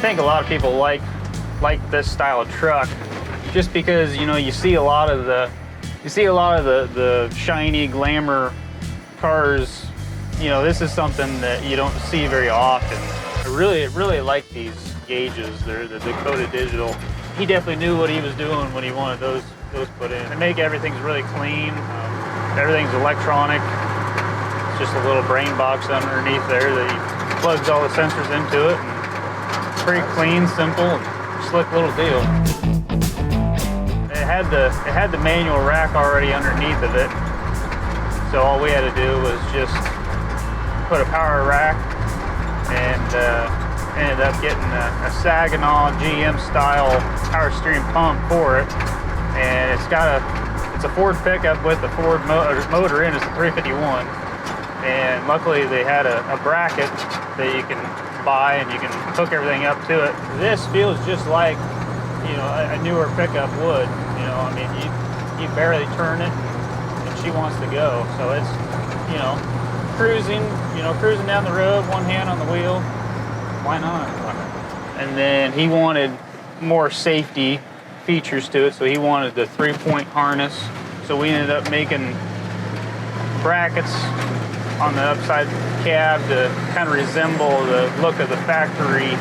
think a lot of people like this style of truck just because, you know, you see a lot of the shiny glamour cars. You know, this is something that you don't see very often. I really like these gauges. They're the DAKOTA digital. He definitely knew what he was doing when he wanted those put in. They make everything's really clean. Everything's electronic. It's just a little brain box underneath there that he plugs all the sensors into it. And pretty clean, simple, slick little deal. It had the manual rack already underneath of it, so all we had to do was just put a power rack, and ended up getting a Saginaw GM style power steering pump for it, and it's a Ford pickup with a Ford motor in. It's a 351, and luckily they had a bracket that you can buy and you can hook everything up to it. This feels just like, you know, a newer pickup would. You know, I mean, you barely turn it and she wants to go. So it's, you know, cruising down the road, one hand on the wheel. Why not? And then he wanted more safety features to it, so he wanted the 3-point harness. So we ended up making brackets on the upside cab to kind of resemble the look of the factory,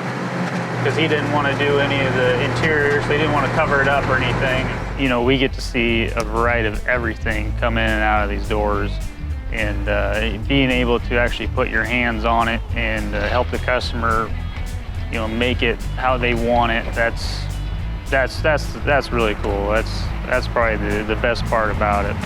because he didn't want to do any of the interior, so he didn't want to cover it up or anything. You know, we get to see a variety of everything come in and out of these doors, and being able to actually put your hands on it and help the customer, you know, make it how they want it. That's really cool. That's probably the best part about it.